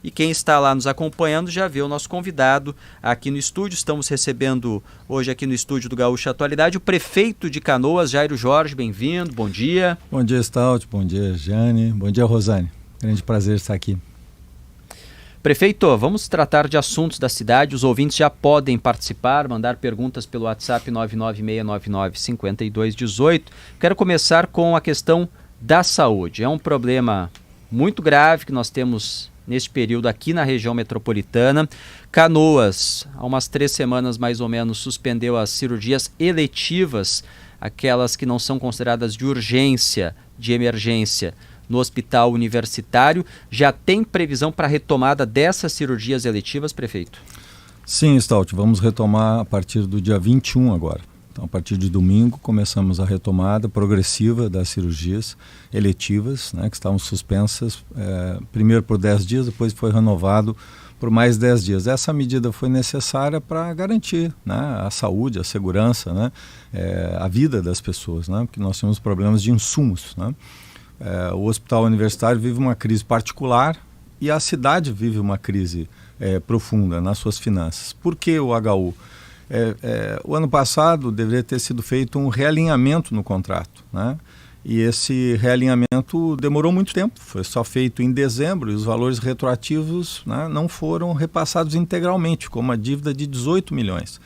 E quem está lá nos acompanhando já vê o nosso convidado aqui no estúdio. Estamos recebendo hoje aqui no estúdio do Gaúcha Atualidade o prefeito de Canoas, Jairo Jorge. Bem-vindo, bom dia. Bom dia, Stout, bom dia, Jane, bom dia, Rosane. Grande prazer estar aqui. Prefeito, vamos tratar de assuntos da cidade. Os ouvintes já podem participar, mandar perguntas pelo WhatsApp 996995218. Quero começar com a questão da saúde. É um problema muito grave que nós temos neste período aqui na região metropolitana. Canoas, há umas 3 semanas mais ou menos, suspendeu as cirurgias eletivas, aquelas que não são consideradas de urgência, de emergência, no hospital universitário. Já tem previsão para a retomada dessas cirurgias eletivas, prefeito? Sim, Stout, vamos retomar a partir do dia 21 agora. Então, a partir de domingo, começamos a retomada progressiva das cirurgias eletivas, né, que estavam suspensas primeiro por 10 dias, depois foi renovado por mais 10 dias. Essa medida foi necessária para garantir, né, a saúde, a segurança, né, a vida das pessoas, né, porque nós temos problemas de insumos, né. O hospital universitário vive uma crise particular e a cidade vive uma crise profunda nas suas finanças. Por que o HU? O ano passado deveria ter sido feito um realinhamento no contrato, né? E esse realinhamento demorou muito tempo, foi só feito em dezembro e os valores retroativos, né, não foram repassados integralmente, ficou uma dívida de 18 milhões.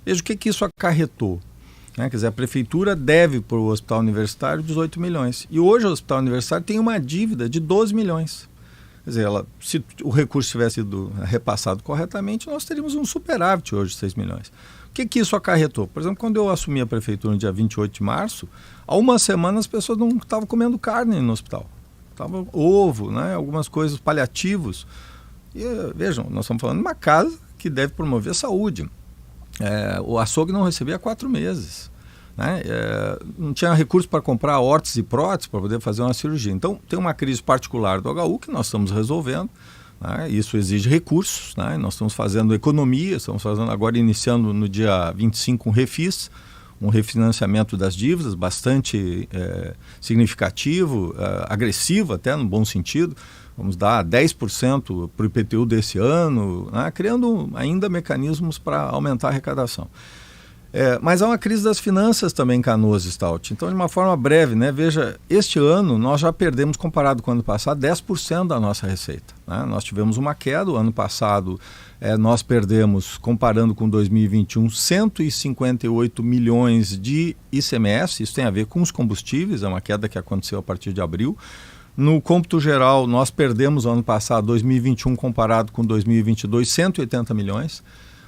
Veja o que isso acarretou. Quer dizer, a prefeitura deve para o hospital universitário 18 milhões. E hoje o hospital universitário tem uma dívida de 12 milhões. Quer dizer, se o recurso tivesse sido repassado corretamente, nós teríamos um superávit hoje de 6 milhões. O que isso acarretou? Por exemplo, quando eu assumi a prefeitura no dia 28 de março, há uma semana as pessoas não estavam comendo carne no hospital. Estava ovo, né, algumas coisas, paliativos. E, vejam, nós estamos falando de uma casa que deve promover a saúde. O açougue não recebia há 4 meses. Né? Não tinha recurso para comprar órteses e próteses para poder fazer uma cirurgia. Então, tem uma crise particular do HU que nós estamos resolvendo. Né? Isso exige recursos. Né? Nós estamos fazendo economia, estamos fazendo agora, iniciando no dia 25 um refis, um refinanciamento das dívidas bastante significativo, agressivo até, no bom sentido. Vamos dar 10% para o IPTU desse ano, né? Criando ainda mecanismos para aumentar a arrecadação. Mas há uma crise das finanças também em Canoas, Stout. Então, de uma forma breve, né, veja, este ano nós já perdemos, comparado com o ano passado, 10% da nossa receita. Né? Nós tivemos uma queda, o ano passado nós perdemos, comparando com 2021, 158 milhões de ICMS, isso tem a ver com os combustíveis, é uma queda que aconteceu a partir de abril. No cômputo geral, nós perdemos ano passado, 2021, comparado com 2022, 180 milhões.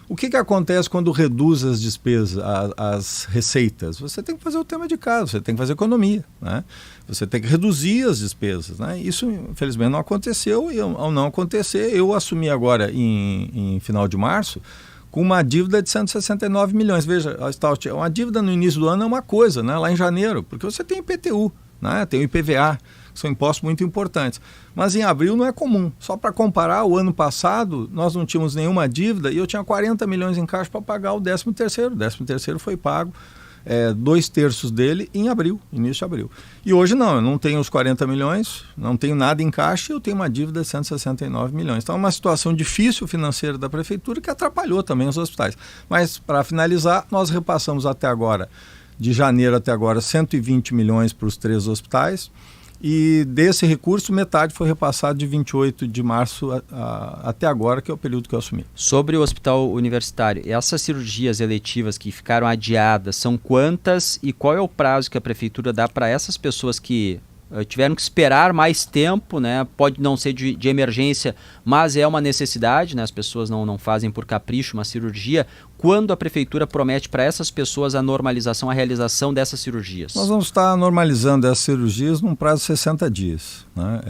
O que acontece quando reduz as despesas, as receitas? Você tem que fazer o tema de casa, você tem que fazer economia, né? Você tem que reduzir as despesas, né? Isso, infelizmente, não aconteceu e, ao não acontecer, eu assumi agora, em final de março, com uma dívida de 169 milhões. Veja, Stout, uma dívida no início do ano é uma coisa, né? Lá em janeiro, porque você tem IPTU, né? Tem o IPVA, que são impostos muito importantes. Mas em abril não é comum. Só para comparar, o ano passado nós não tínhamos nenhuma dívida e eu tinha 40 milhões em caixa para pagar o 13º. O 13º foi pago, 2/3 dele em abril, início de abril. E hoje não, eu não tenho os 40 milhões, não tenho nada em caixa e eu tenho uma dívida de 169 milhões. Então é uma situação difícil financeira da prefeitura que atrapalhou também os hospitais. Mas, para finalizar, nós repassamos até agora, de janeiro até agora, 120 milhões para os 3 hospitais. E desse recurso, metade foi repassado de 28 de março até agora, que é o período que eu assumi. Sobre o hospital universitário, essas cirurgias eletivas que ficaram adiadas, são quantas e qual é o prazo que a prefeitura dá para essas pessoas que tiveram que esperar mais tempo, né? Pode não ser de emergência, mas é uma necessidade, né? As pessoas não fazem por capricho uma cirurgia. Quando a prefeitura promete para essas pessoas a normalização, a realização dessas cirurgias? Nós vamos estar normalizando essas cirurgias num prazo de 60 dias. Né?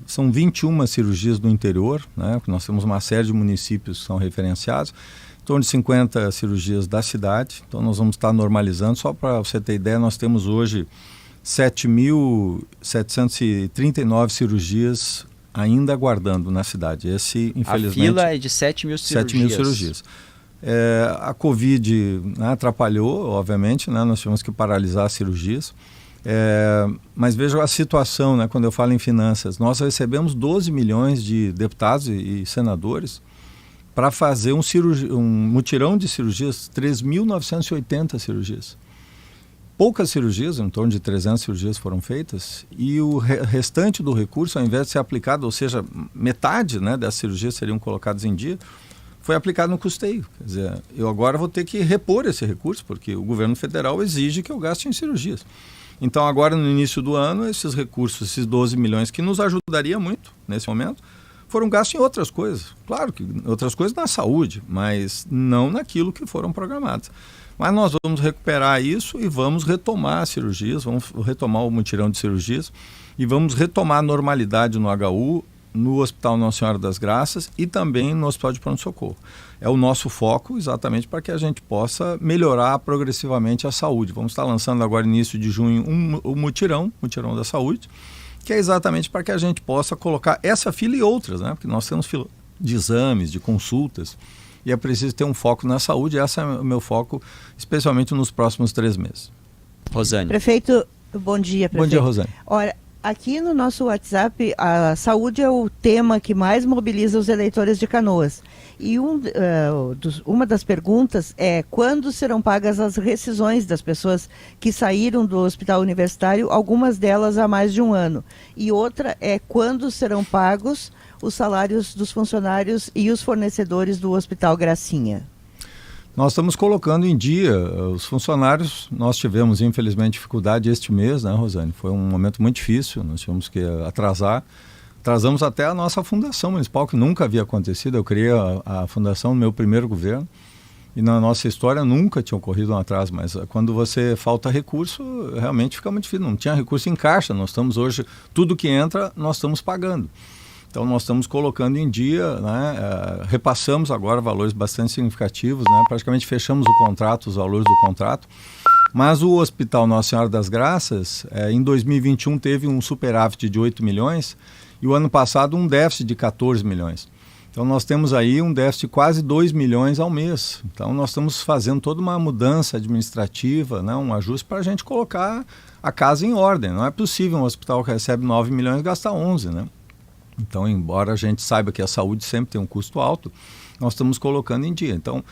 São 21 cirurgias no interior, né? Nós temos uma série de municípios que são referenciados, em torno de 50 cirurgias da cidade, então nós vamos estar normalizando. Só para você ter ideia, nós temos hoje 7.739 cirurgias ainda aguardando na cidade. Esse, infelizmente, a fila é de 7 mil cirurgias. 7 mil cirurgias. A Covid, né, atrapalhou, obviamente, né, nós tivemos que paralisar as cirurgias. Mas veja a situação, né, quando eu falo em finanças. Nós recebemos 12 milhões de deputados e senadores para fazer um mutirão de cirurgias, 3.980 cirurgias. Poucas cirurgias, em torno de 300 cirurgias foram feitas, e o restante do recurso, ao invés de ser aplicado, ou seja, metade, né, das cirurgias seriam colocadas em dia, foi aplicado no custeio. Quer dizer, eu agora vou ter que repor esse recurso, porque o governo federal exige que eu gaste em cirurgias. Então agora, no início do ano, esses recursos, esses 12 milhões, que nos ajudaria muito nesse momento, foram gastos em outras coisas. Claro que outras coisas na saúde, mas não naquilo que foram programadas. Mas nós vamos recuperar isso e vamos retomar as cirurgias, vamos retomar o mutirão de cirurgias e vamos retomar a normalidade no HU, no Hospital Nossa Senhora das Graças e também no Hospital de Pronto-Socorro. É o nosso foco exatamente para que a gente possa melhorar progressivamente a saúde. Vamos estar lançando agora, início de junho, o mutirão da saúde, que é exatamente para que a gente possa colocar essa fila e outras, né? Porque nós temos fila de exames, de consultas, e é preciso ter um foco na saúde. Esse é o meu foco, especialmente nos próximos 3 meses. Rosane. Prefeito, bom dia, prefeito. Bom dia, Rosane. Olha, aqui no nosso WhatsApp, a saúde é o tema que mais mobiliza os eleitores de Canoas. E uma das perguntas é quando serão pagas as rescisões das pessoas que saíram do hospital universitário, algumas delas há mais de um ano. E outra é quando serão pagos os salários dos funcionários e os fornecedores do Hospital Gracinha. Nós estamos colocando em dia os funcionários. Nós tivemos, infelizmente, dificuldade este mês, né, Rosane? Foi um momento muito difícil, nós tivemos que atrasar. Atrasamos até a nossa fundação municipal, que nunca havia acontecido. Eu criei a fundação no meu primeiro governo e na nossa história nunca tinha ocorrido um atraso, mas quando você falta recurso, realmente fica muito difícil. Não tinha recurso em caixa, nós estamos hoje, tudo que entra, nós estamos pagando. Então nós estamos colocando em dia, né, repassamos agora valores bastante significativos, né, praticamente fechamos o contrato, os valores do contrato. Mas o Hospital Nossa Senhora das Graças, em 2021 teve um superávit de 8 milhões e o ano passado um déficit de 14 milhões. Então nós temos aí um déficit de quase 2 milhões ao mês. Então nós estamos fazendo toda uma mudança administrativa, né, um ajuste para a gente colocar a casa em ordem. Não é possível um hospital que recebe 9 milhões gastar 11, né? Então, embora a gente saiba que a saúde sempre tem um custo alto, nós estamos colocando em dia. Então,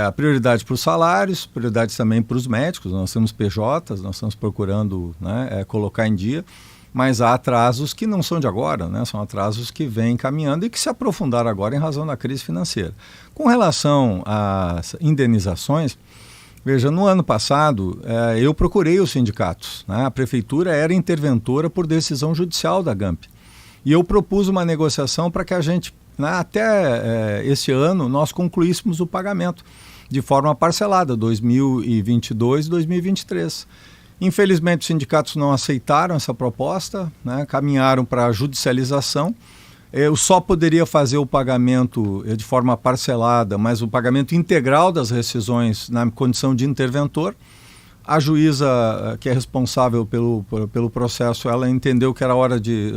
a prioridade para os salários, prioridade também para os médicos, nós temos PJs, nós estamos procurando, né, colocar em dia, mas há atrasos que não são de agora, né, são atrasos que vêm caminhando e que se aprofundaram agora em razão da crise financeira. Com relação às indenizações, veja, no ano passado eu procurei os sindicatos, né, a prefeitura era interventora por decisão judicial da GAMP. E eu propus uma negociação para que a gente, né, até esse ano, nós concluíssemos o pagamento de forma parcelada, 2022 e 2023. Infelizmente, os sindicatos não aceitaram essa proposta, né, caminharam para a judicialização. Eu só poderia fazer o pagamento de forma parcelada, mas o pagamento integral das rescisões na condição de interventor. A juíza, que é responsável pelo processo, ela entendeu que era hora de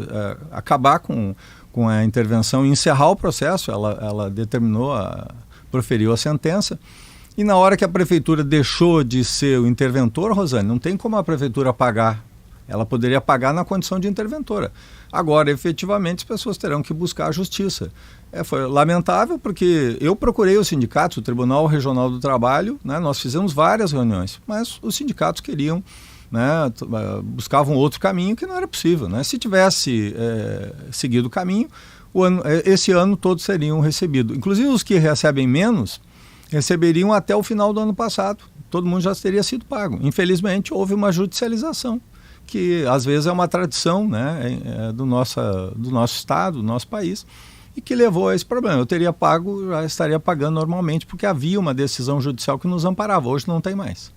acabar com a intervenção e encerrar o processo. Ela determinou, proferiu a sentença. E na hora que a prefeitura deixou de ser o interventor, Rosane, não tem como a prefeitura pagar. Ela poderia pagar na condição de interventora. Agora, efetivamente, as pessoas terão que buscar a justiça. Foi lamentável porque eu procurei os sindicatos, o Tribunal Regional do Trabalho, né, nós fizemos várias reuniões, mas os sindicatos queriam, né, buscavam outro caminho que não era possível. Né? Se tivesse seguido o caminho, esse ano todos seriam recebidos. Inclusive os que recebem menos, receberiam até o final do ano passado. Todo mundo já teria sido pago. Infelizmente, houve uma judicialização, que às vezes é uma tradição, né, do nosso estado, do nosso país, e que levou a esse problema. Eu teria pago, já estaria pagando normalmente, porque havia uma decisão judicial que nos amparava. Hoje não tem mais.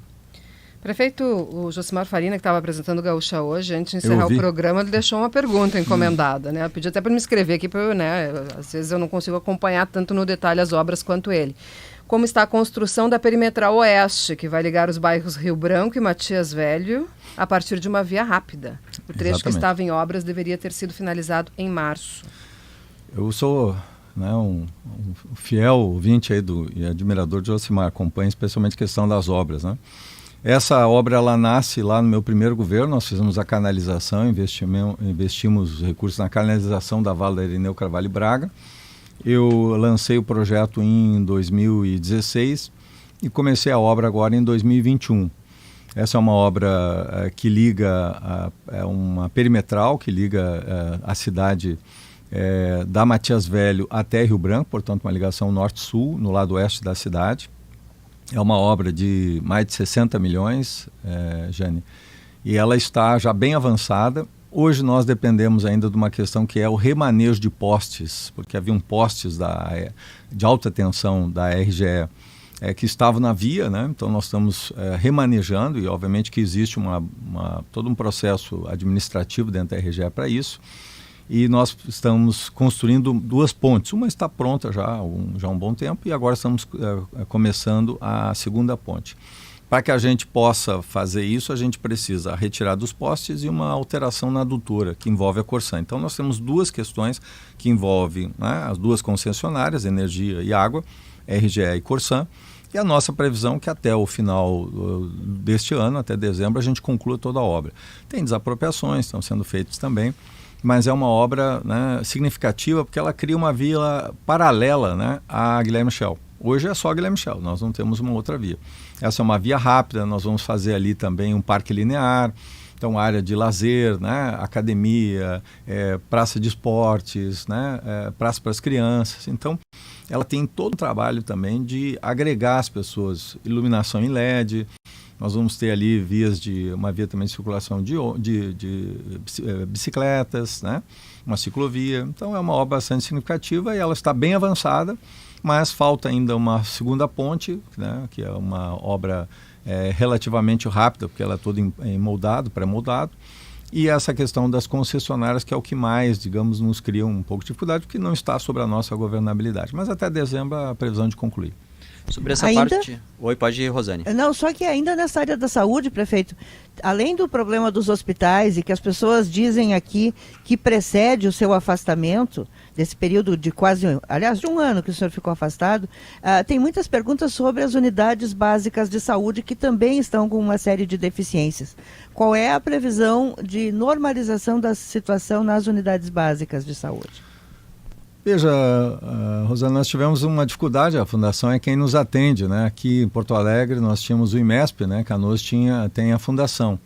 Prefeito, o Josimar Farina, que estava apresentando o Gaúcha hoje, antes de encerrar o programa, ele deixou uma pergunta encomendada, né? Eu pedi até para me escrever aqui, né? Às vezes eu não consigo acompanhar tanto no detalhe as obras quanto ele. Como está a construção da Perimetral Oeste, que vai ligar os bairros Rio Branco e Matias Velho a partir de uma via rápida. O trecho Exatamente. Que estava em obras deveria ter sido finalizado em março. Eu sou, né, um fiel ouvinte aí e admirador de Josimar, acompanho especialmente a questão das obras, né? Essa obra ela nasce lá no meu primeiro governo, nós fizemos a canalização, investimos recursos na canalização da Vala da Irineu Carvalho e Braga. Eu lancei o projeto em 2016 e comecei a obra agora em 2021. Essa é uma obra que liga, é uma perimetral que liga a cidade da Matias Velho até Rio Branco, portanto uma ligação norte-sul, no lado oeste da cidade. É uma obra de mais de 60 milhões, Jane, e ela está já bem avançada. Hoje nós dependemos ainda de uma questão que é o remanejo de postes, porque haviam postes de alta tensão da RGE que estavam na via, né? Então nós estamos remanejando e obviamente que existe todo um processo administrativo dentro da RGE para isso. E nós estamos construindo 2 pontes. Uma está pronta já há um bom tempo e agora estamos começando a segunda ponte. Para que a gente possa fazer isso, a gente precisa retirar dos postes e uma alteração na adutora, que envolve a Corsã. Então nós temos 2 questões que envolvem, né, as 2 concessionárias, energia e água, RGE e Corsã. E a nossa previsão é que até o final deste ano, até dezembro, a gente conclua toda a obra. Tem desapropriações, estão sendo feitas também, mas é uma obra, né, significativa porque ela cria uma via paralela, né, à Guilherme Schell. Hoje é só Guilherme Schell, nós não temos uma outra via. Essa é uma via rápida, nós vamos fazer ali também um parque linear, então área de lazer, né, academia, praça de esportes, né, praça para as crianças. Então ela tem todo o trabalho também de agregar as pessoas, iluminação em LED. Nós vamos ter ali uma via também de circulação de bicicletas, né? Uma ciclovia. Então é uma obra bastante significativa e ela está bem avançada, mas falta ainda uma segunda ponte, né? Que é uma obra relativamente rápida, porque ela é toda em moldado, pré-moldado. E essa questão das concessionárias, que é o que mais, digamos, nos cria um pouco de dificuldade, porque não está sobre a nossa governabilidade. Mas até dezembro a previsão de concluir. Sobre essa parte... Oi, pode ir, Rosane. Não, só que ainda nessa área da saúde, prefeito, além do problema dos hospitais e que as pessoas dizem aqui que precede o seu afastamento, desse período de de 1 ano que o senhor ficou afastado, tem muitas perguntas sobre as unidades básicas de saúde que também estão com uma série de deficiências. Qual é a previsão de normalização da situação nas unidades básicas de saúde? Veja, Rosana, nós tivemos uma dificuldade, a Fundação é quem nos atende, né? Aqui em Porto Alegre nós tínhamos o IMESP, né? Canoas tem a Fundação.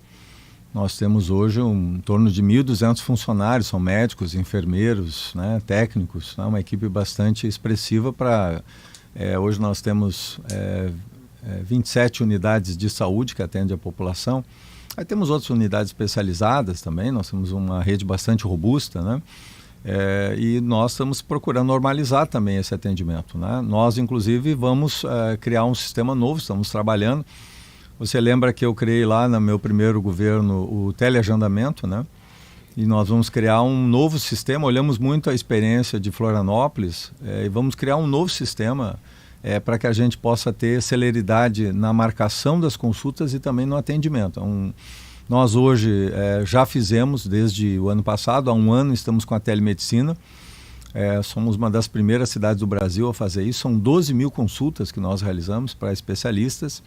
Nós temos hoje em torno de 1.200 funcionários, são médicos, enfermeiros, né? Técnicos, né? Uma equipe bastante expressiva para... hoje nós temos 27 unidades de saúde que atendem a população. Aí temos outras unidades especializadas também, nós temos uma rede bastante robusta, né? E nós estamos procurando normalizar também esse atendimento, né? Nós, inclusive, vamos criar um sistema novo, estamos trabalhando. Você lembra que eu criei lá no meu primeiro governo o teleagendamento, né? E nós vamos criar um novo sistema, olhamos muito a experiência de Florianópolis e vamos criar um novo sistema para que a gente possa ter celeridade na marcação das consultas e também no atendimento. Nós hoje já fizemos, desde o ano passado, há 1 ano, estamos com a telemedicina. Somos uma das primeiras cidades do Brasil a fazer isso. São 12 mil consultas que nós realizamos para especialistas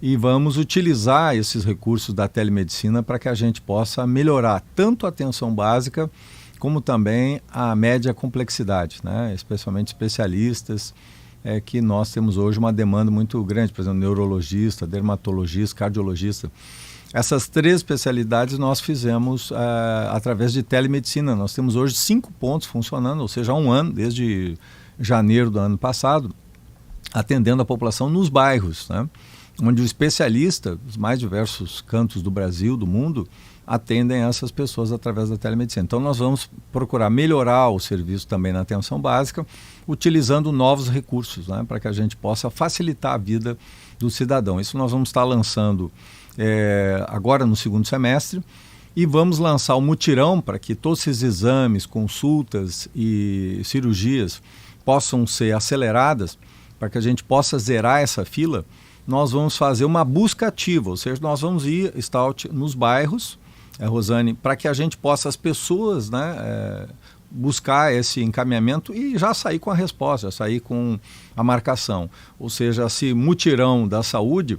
e vamos utilizar esses recursos da telemedicina para que a gente possa melhorar tanto a atenção básica como também a média complexidade, né? Especialmente especialistas, que nós temos hoje uma demanda muito grande, por exemplo, neurologista, dermatologista, cardiologista. Essas 3 especialidades nós fizemos através de telemedicina. Nós temos hoje 5 pontos funcionando, ou seja, há 1 ano, desde janeiro do ano passado, atendendo a população nos bairros, né? Onde o especialista, os mais diversos cantos do Brasil, do mundo, atendem essas pessoas através da telemedicina. Então nós vamos procurar melhorar o serviço também na atenção básica, utilizando novos recursos, né? Para que a gente possa facilitar a vida do cidadão. Isso nós vamos estar lançando agora no 2º semestre e vamos lançar o mutirão para que todos esses exames, consultas e cirurgias possam ser aceleradas, para que a gente possa zerar essa fila. Nós vamos fazer uma busca ativa, ou seja, nós vamos ir, Stout, nos bairros, Rosane, para que a gente possa, as pessoas, né, buscar esse encaminhamento e já sair com a resposta, já sair com a marcação. Ou seja, esse mutirão da saúde,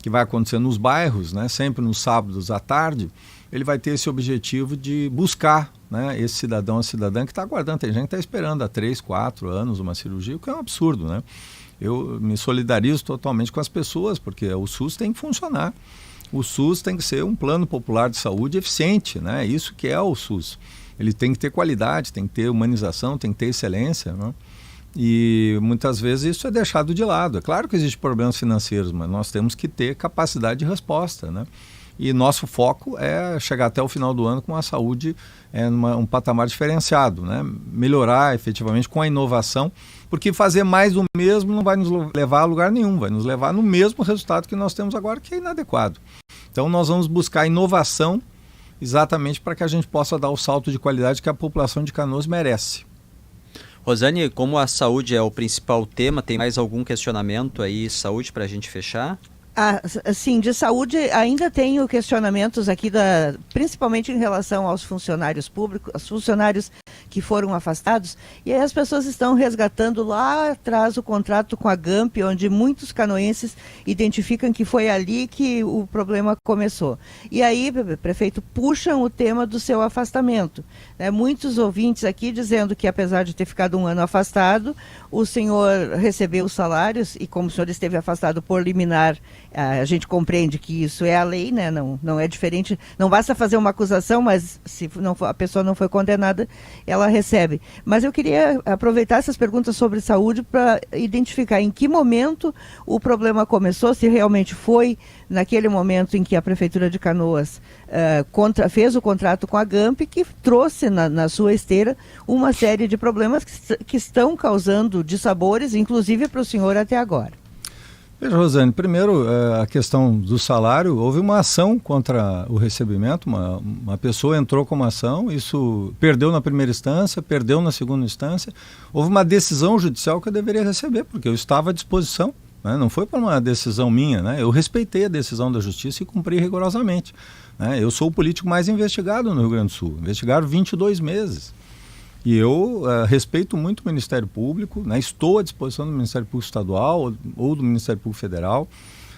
que vai acontecer nos bairros, né, sempre nos sábados à tarde, ele vai ter esse objetivo de buscar, né, esse cidadão ou cidadã que está aguardando. Tem gente que está esperando há 3, 4 anos uma cirurgia, o que é um absurdo, né? Eu me solidarizo totalmente com as pessoas, porque o SUS tem que funcionar. O SUS tem que ser um plano popular de saúde eficiente, né? Isso que é o SUS. Ele tem que ter qualidade, tem que ter humanização, tem que ter excelência, né? E muitas vezes isso é deixado de lado. É claro que existem problemas financeiros, mas nós temos que ter capacidade de resposta, né? E nosso foco é chegar até o final do ano com a saúde um patamar diferenciado, né? Melhorar efetivamente com a inovação, porque fazer mais do mesmo não vai nos levar a lugar nenhum, vai nos levar no mesmo resultado que nós temos agora, que é inadequado. Então nós vamos buscar inovação exatamente para que a gente possa dar o salto de qualidade que a população de Canoas merece. Rosane, como a saúde é o principal tema, tem mais algum questionamento aí, saúde, para a gente fechar? Sim, de saúde ainda tenho questionamentos aqui, principalmente em relação aos funcionários públicos, aos funcionários que foram afastados, e aí as pessoas estão resgatando lá atrás o contrato com a GAMP, onde muitos canoenses identificam que foi ali que o problema começou. E aí, prefeito, puxam o tema do seu afastamento. Muitos ouvintes aqui dizendo que, apesar de ter ficado um ano afastado, o senhor recebeu os salários, e como o senhor esteve afastado por liminar, a gente compreende que isso é a lei, né? Não é diferente, não basta fazer uma acusação, mas se a pessoa não foi condenada, ela recebe. Mas eu queria aproveitar essas perguntas sobre saúde para identificar em que momento o problema começou, se realmente foi naquele momento em que a Prefeitura de Canoas fez o contrato com a GAMP, que trouxe na sua esteira uma série de problemas que estão causando dissabores, inclusive para o senhor até agora. Veja, Rosane, primeiro a questão do salário, houve uma ação contra o recebimento, uma pessoa entrou com uma ação, isso perdeu na primeira instância, perdeu na segunda instância, houve uma decisão judicial que eu deveria receber, porque eu estava à disposição, né? Não foi por uma decisão minha, né? Eu respeitei a decisão da justiça e cumpri rigorosamente, né? Eu sou o político mais investigado no Rio Grande do Sul, investigaram 22 meses. E eu respeito muito o Ministério Público, né? Estou à disposição do Ministério Público Estadual ou do Ministério Público Federal,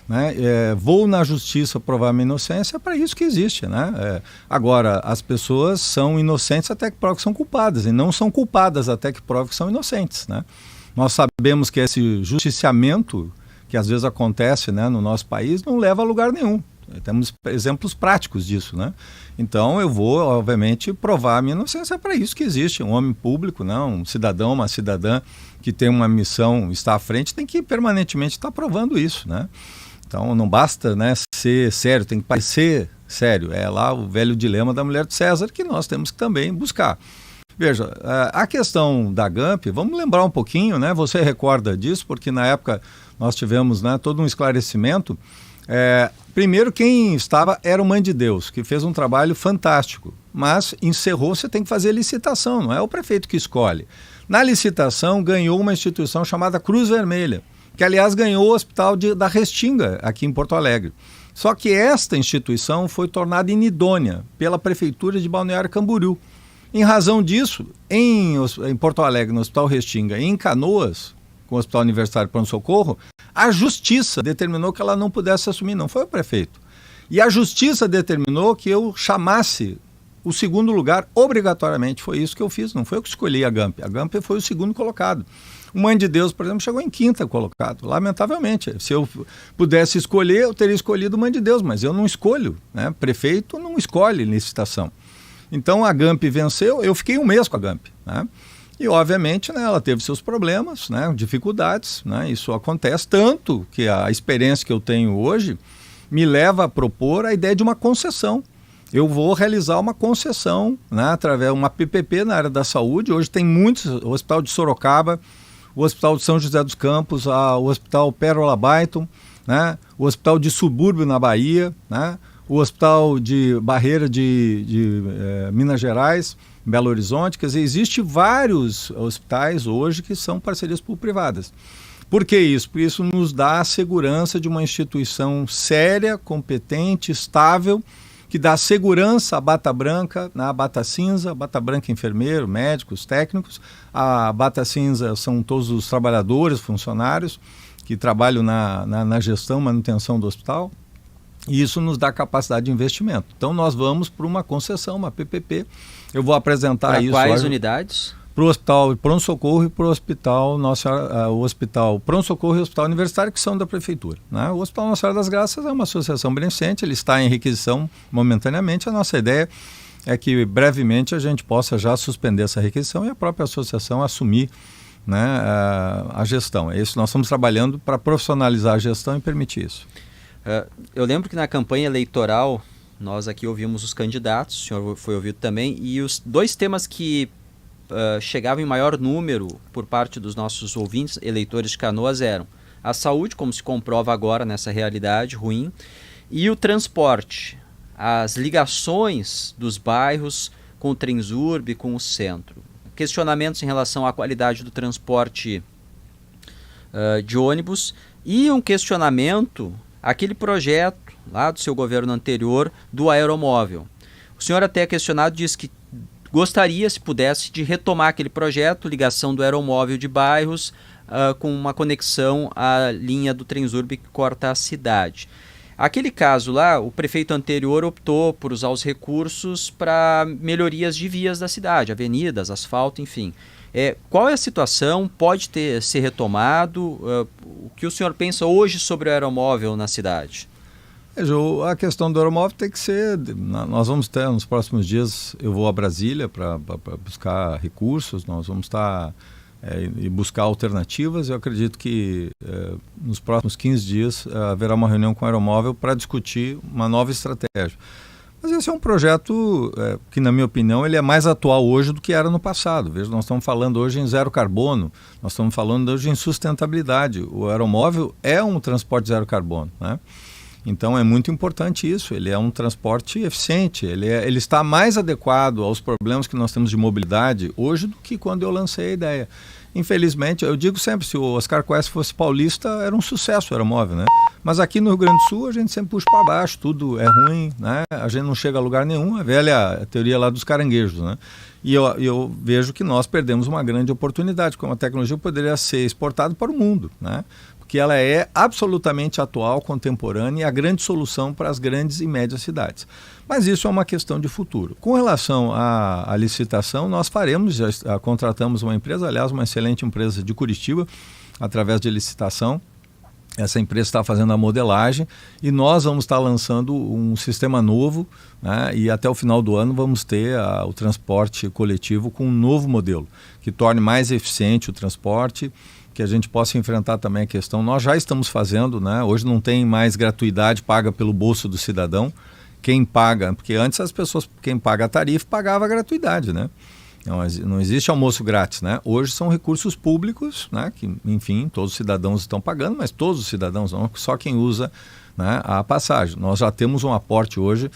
né? Vou na Justiça provar minha inocência, é para isso que existe, né? Agora, as pessoas são inocentes até que provem que são culpadas, e não são culpadas até que provem que são inocentes, né? Nós sabemos que esse justiciamento que às vezes acontece, né, no nosso país não leva a lugar nenhum. Temos exemplos práticos disso, né? Então eu vou, obviamente, provar a minha inocência. É para isso que existe um homem público, né? Um cidadão, uma cidadã que tem uma missão, está à frente, tem que permanentemente estar provando isso, né? Então não basta, né, ser sério, tem que parecer sério. É lá o velho dilema da mulher de César que nós temos que também buscar. Veja, a questão da GAMP, vamos lembrar um pouquinho, né? Você recorda disso, porque na época nós tivemos, né, todo um esclarecimento. Primeiro, quem estava era o Mãe de Deus, que fez um trabalho fantástico, mas encerrou, você tem que fazer licitação, não é o prefeito que escolhe. Na licitação ganhou uma instituição chamada Cruz Vermelha, que aliás ganhou o hospital da Restinga, aqui em Porto Alegre. Só que esta instituição foi tornada inidônea pela Prefeitura de Balneário Camboriú. Em razão disso, em Porto Alegre, no Hospital Restinga, e em Canoas, com o Hospital Universitário Pronto Socorro, a Justiça determinou que ela não pudesse assumir, não foi o prefeito. E a Justiça determinou que eu chamasse o segundo lugar obrigatoriamente. Foi isso que eu fiz, não foi eu que escolhi a GAMP. A GAMP foi o segundo colocado. O Mãe de Deus, por exemplo, chegou em quinta colocado, lamentavelmente. Se eu pudesse escolher, eu teria escolhido o Mãe de Deus, mas eu não escolho, né? Prefeito não escolhe licitação. Então a GAMP venceu, eu fiquei um mês com a GAMP, né? E obviamente, né, ela teve seus problemas, né, dificuldades, né? Isso acontece, tanto que a experiência que eu tenho hoje me leva a propor a ideia de uma concessão. Eu vou realizar uma concessão, né, através de uma PPP na área da saúde. Hoje tem muitos, o Hospital de Sorocaba, o Hospital de São José dos Campos, o Hospital Pérola Baiton, né, o Hospital de Subúrbio na Bahia, né, o Hospital de Barreira de Minas Gerais, Belo Horizonte. Quer dizer, existem vários hospitais hoje que são parcerias público-privadas. Por que isso? Porque isso nos dá a segurança de uma instituição séria, competente, estável, que dá segurança à bata branca, a bata cinza, a bata branca enfermeiro, médicos, técnicos, a bata cinza são todos os trabalhadores, funcionários, que trabalham na gestão, manutenção do hospital, e isso nos dá capacidade de investimento. Então nós vamos para uma concessão, uma PPP. Eu vou apresentar pra isso. Quais unidades? Para o Hospital Pronto-Socorro e para o Hospital o Hospital Pronto-Socorro e o Hospital Universitário, que são da Prefeitura, né? O Hospital Nossa Senhora das Graças é uma associação beneficente, ele está em requisição momentaneamente. A nossa ideia é que brevemente a gente possa já suspender essa requisição e a própria associação assumir, né, a gestão. É isso, nós estamos trabalhando para profissionalizar a gestão e permitir isso. Eu lembro que na campanha eleitoral, nós aqui ouvimos os candidatos, o senhor foi ouvido também, e os 2 temas que chegavam em maior número por parte dos nossos ouvintes, eleitores de Canoas, eram a saúde, como se comprova agora nessa realidade ruim, e o transporte, as ligações dos bairros com o Transurb, com o centro. Questionamentos em relação à qualidade do transporte de ônibus e um questionamento, aquele projeto lá do seu governo anterior do aeromóvel. O senhor até questionado disse que gostaria, se pudesse, de retomar aquele projeto, ligação do aeromóvel de bairros com uma conexão à linha do Transurb que corta a cidade. Aquele caso lá, o prefeito anterior optou por usar os recursos para melhorias de vias da cidade, avenidas, asfalto, enfim. Qual é a situação? Pode ser retomado? O que o senhor pensa hoje sobre o aeromóvel na cidade? A questão do aeromóvel tem que ser, nós vamos ter nos próximos dias, eu vou a Brasília para buscar recursos, nós vamos estar e buscar alternativas. Eu acredito que nos próximos 15 dias haverá uma reunião com o aeromóvel para discutir uma nova estratégia. Mas esse é um projeto que, na minha opinião, ele é mais atual hoje do que era no passado. Veja, nós estamos falando hoje em zero carbono, nós estamos falando hoje em sustentabilidade. O aeromóvel é um transporte zero carbono, né? Então é muito importante isso, ele é um transporte eficiente, ele está mais adequado aos problemas que nós temos de mobilidade hoje do que quando eu lancei a ideia. Infelizmente, eu digo sempre, se o Oscar Coes fosse paulista, era um sucesso o aeromóvel, né? Mas aqui no Rio Grande do Sul a gente sempre puxa para baixo, tudo é ruim, né? A gente não chega a lugar nenhum, a velha teoria lá dos caranguejos, né? E eu vejo que nós perdemos uma grande oportunidade, como a tecnologia poderia ser exportada para o mundo, né? Porque ela é absolutamente atual, contemporânea e a grande solução para as grandes e médias cidades. Mas isso é uma questão de futuro. Com relação à licitação, nós faremos, já contratamos uma empresa, aliás, uma excelente empresa de Curitiba, através de licitação. Essa empresa está fazendo a modelagem e nós vamos estar lançando um sistema novo, né, e até o final do ano vamos ter o transporte coletivo com um novo modelo, que torne mais eficiente o transporte, que a gente possa enfrentar também a questão. Nós já estamos fazendo, né? Hoje não tem mais gratuidade paga pelo bolso do cidadão. Quem paga, porque antes as pessoas, quem paga a tarifa, pagava a gratuidade, né? Não existe almoço grátis, né? Hoje são recursos públicos, né? Que, enfim, todos os cidadãos estão pagando, mas todos os cidadãos não, só quem usa, né, a passagem. Nós já temos um aporte hoje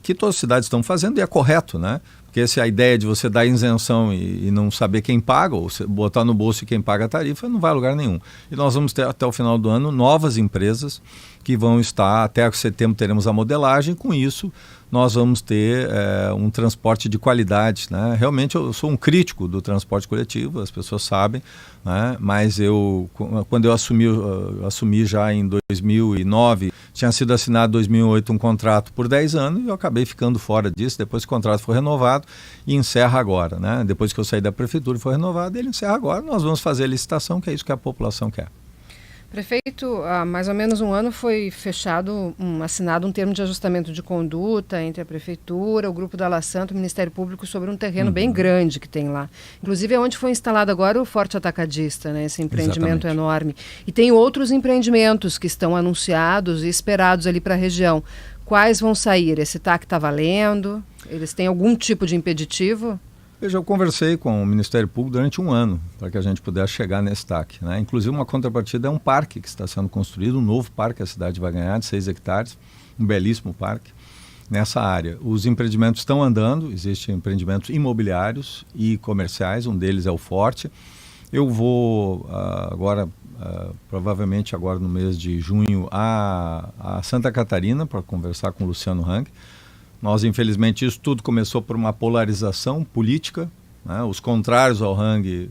que todas as cidades estão fazendo e é correto, né? Porque essa é a ideia de você dar isenção e não saber quem paga, ou botar no bolso quem paga a tarifa, não vai a lugar nenhum. E nós vamos ter até o final do ano novas empresas que vão estar, até setembro teremos a modelagem, com isso nós vamos ter um transporte de qualidade, né? Realmente eu sou um crítico do transporte coletivo, as pessoas sabem, né? Mas quando eu assumi já em 2009, tinha sido assinado em 2008 um contrato por 10 anos e eu acabei ficando fora disso. Depois que o contrato foi renovado e encerra agora, né? Depois que eu saí da prefeitura e foi renovado, ele encerra agora. Nós vamos fazer a licitação, que é isso que a população quer. Prefeito, há mais ou menos um ano foi assinado um termo de ajustamento de conduta entre a Prefeitura, o Grupo da La Santa, o Ministério Público, sobre um terreno bem grande que tem lá. Inclusive é onde foi instalado agora o Forte Atacadista, né? Esse empreendimento enorme. E tem outros empreendimentos que estão anunciados e esperados ali para a região. Quais vão sair? Esse TAC está valendo? Eles têm algum tipo de impeditivo? Eu conversei com o Ministério Público durante um ano para que a gente pudesse chegar nesse TAC, né? Inclusive uma contrapartida é um parque que está sendo construído, um novo parque que a cidade vai ganhar de 6 hectares, um belíssimo parque nessa área. Os empreendimentos estão andando, existem empreendimentos imobiliários e comerciais, um deles é o Forte. Eu vou provavelmente agora no mês de junho a Santa Catarina para conversar com o Luciano Hang. Nós, infelizmente, isso tudo começou por uma polarização política, né? Os contrários ao Hang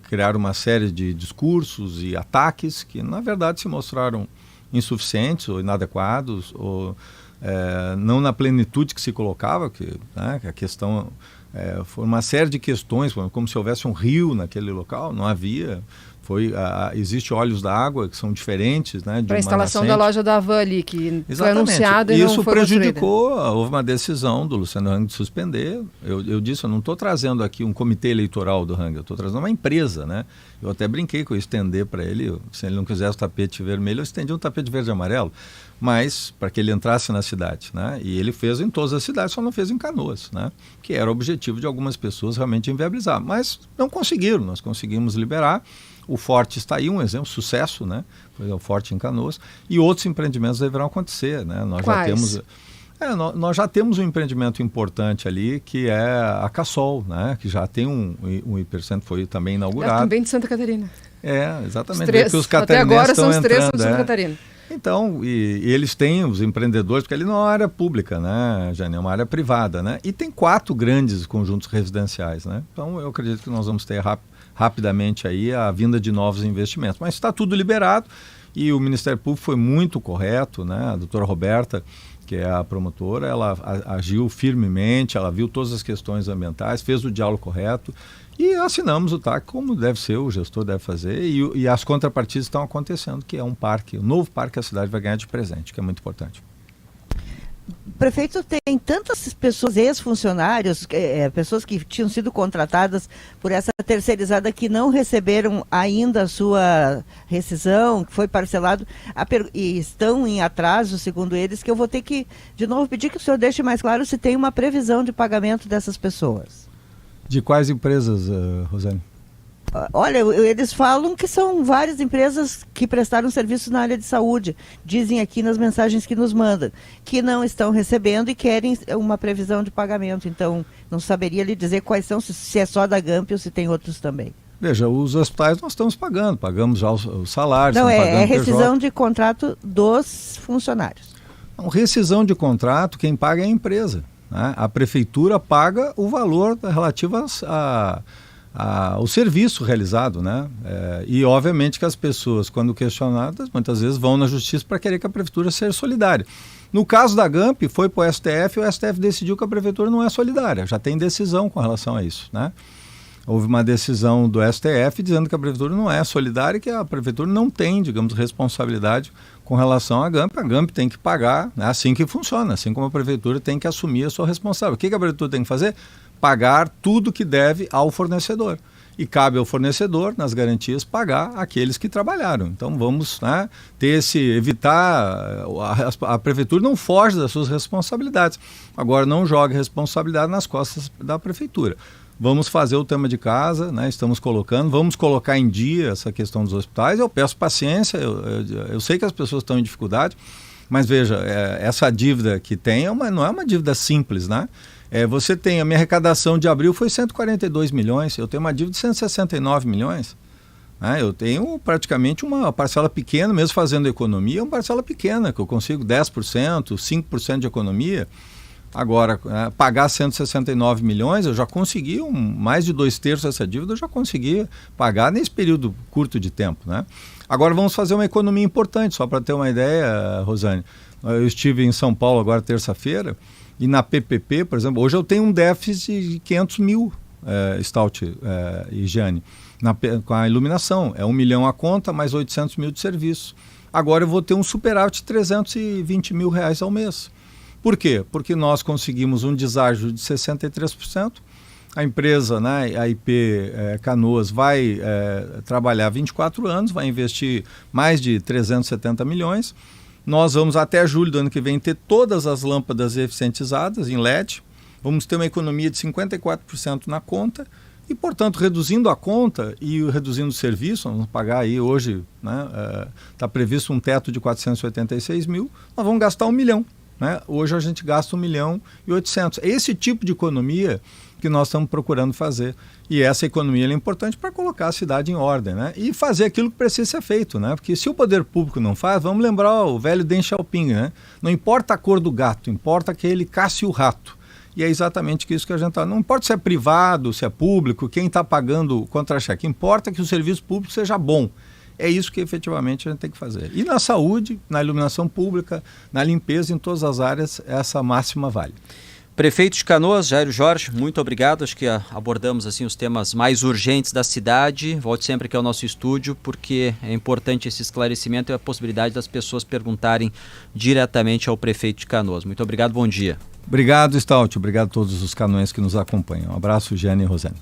criaram uma série de discursos e ataques que, na verdade, se mostraram insuficientes ou inadequados, ou não na plenitude que se colocava, né, que a questão foi uma série de questões, como se houvesse um rio naquele local, não havia. Existe olhos da água que são diferentes, né? Para a instalação da loja da Havan ali, que exatamente. Foi anunciada e isso não foi prejudicou, houve uma decisão do Luciano Hang de suspender. Eu disse, eu não estou trazendo aqui um comitê eleitoral do Hang, eu estou trazendo uma empresa, né? Eu até brinquei que eu ia estender para ele, se ele não quisesse o tapete vermelho, eu estendi um tapete verde e amarelo, mas para que ele entrasse na cidade, né? E ele fez em todas as cidades, só não fez em Canoas, né? Que era o objetivo de algumas pessoas realmente inviabilizar, mas não conseguiram, nós conseguimos liberar. O Forte está aí, um exemplo, sucesso, né? Foi o Forte em Canoas. E outros empreendimentos deverão acontecer, né? Nós já temos um empreendimento importante ali, que é a Cassol, né? Que já tem um hipercentro, foi também inaugurado. Também de Santa Catarina. Exatamente. Os até agora são os três de Santa Catarina. Então, e eles têm os empreendedores, porque ali não é uma área pública, né, Jane? É uma área privada, né? E tem 4 grandes conjuntos residenciais, né? Então, eu acredito que nós vamos ter rapidamente aí a vinda de novos investimentos. Mas está tudo liberado e o Ministério Público foi muito correto, né? A doutora Roberta, que é a promotora, ela agiu firmemente, ela viu todas as questões ambientais, fez o diálogo correto e assinamos o TAC como deve ser, o gestor deve fazer, e as contrapartidas estão acontecendo, que é um novo parque que a cidade vai ganhar de presente, que é muito importante. Prefeito, tem tantas pessoas, ex-funcionários, pessoas que tinham sido contratadas por essa terceirizada que não receberam ainda a sua rescisão, que foi parcelado, e estão em atraso, segundo eles, que eu vou ter que, de novo, pedir que o senhor deixe mais claro se tem uma previsão de pagamento dessas pessoas. De quais empresas, Rosane? Olha, eles falam que são várias empresas que prestaram serviço na área de saúde. Dizem aqui nas mensagens que nos mandam que não estão recebendo e querem uma previsão de pagamento. Então, não saberia lhe dizer quais são, se é só da GAMP ou se tem outros também. Veja, os hospitais nós estamos pagamos já os salários. Não, é rescisão de contrato dos funcionários. Não, rescisão de contrato, quem paga é a empresa, né? A prefeitura paga o valor relativo ao serviço realizado, né? E obviamente que as pessoas, quando questionadas, muitas vezes vão na justiça para querer que a prefeitura seja solidária. No caso da GAMP, foi para o STF, o STF decidiu que a prefeitura não é solidária, já tem decisão com relação a isso, né? Houve uma decisão do STF dizendo que a prefeitura não é solidária e que a prefeitura não tem, digamos, responsabilidade com relação à GAMP. A GAMP tem que pagar, é assim que funciona, assim como a prefeitura tem que assumir a sua responsabilidade. O que a prefeitura tem que fazer? Pagar tudo que deve ao fornecedor. E cabe ao fornecedor, nas garantias, pagar aqueles que trabalharam. Então vamos, né, evitar, a prefeitura não foge das suas responsabilidades. Agora não jogue responsabilidade nas costas da prefeitura. Vamos fazer o tema de casa, né, estamos colocando, vamos colocar em dia essa questão dos hospitais. Eu peço paciência, eu sei que as pessoas estão em dificuldade, mas veja, essa dívida que tem não é uma dívida simples, né? Você tem, a minha arrecadação de abril foi 142 milhões, eu tenho uma dívida de 169 milhões. Né? Eu tenho praticamente uma parcela pequena, mesmo fazendo economia, uma parcela pequena, que eu consigo 10%, 5% de economia. Agora, pagar 169 milhões, eu já consegui, mais de 2/3 dessa dívida eu já consegui pagar nesse período curto de tempo. Né? Agora vamos fazer uma economia importante, só para ter uma ideia, Rosane. Eu estive em São Paulo agora terça-feira, e na PPP, por exemplo, hoje eu tenho um déficit de 500 mil, Stout e Jane, com a iluminação. É 1 milhão a conta, mais 800 mil de serviço. Agora eu vou ter um superávit de 320 mil reais ao mês. Por quê? Porque nós conseguimos um deságio de 63%. A empresa, né, a IP Canoas, vai trabalhar 24 anos, vai investir mais de 370 milhões. Nós vamos até julho do ano que vem ter todas as lâmpadas eficientizadas em LED. Vamos ter uma economia de 54% na conta e, portanto, reduzindo a conta e reduzindo o serviço, vamos pagar aí hoje, né, está previsto um teto de 486 mil, nós vamos gastar 1 milhão. Né? Hoje a gente gasta 1 milhão e 800. É esse tipo de economia que nós estamos procurando fazer. E essa economia é importante para colocar a cidade em ordem, né? E fazer aquilo que precisa ser feito, né? Porque se o poder público não faz, vamos lembrar o velho Deng Xiaoping, né? Não importa a cor do gato, importa que ele casse o rato. E é exatamente isso que a gente está. Não importa se é privado, se é público, quem está pagando o contra-cheque. Importa que o serviço público seja bom. É isso que efetivamente a gente tem que fazer. E na saúde, na iluminação pública, na limpeza, em todas as áreas, essa máxima vale. Prefeito de Canoas, Jairo Jorge, muito obrigado. Acho que abordamos assim os temas mais urgentes da cidade. Volte sempre aqui ao nosso estúdio, porque é importante esse esclarecimento e a possibilidade das pessoas perguntarem diretamente ao prefeito de Canoas. Muito obrigado, bom dia. Obrigado, Stout. Obrigado a todos os canoenses que nos acompanham. Um abraço, Jane e Rosane.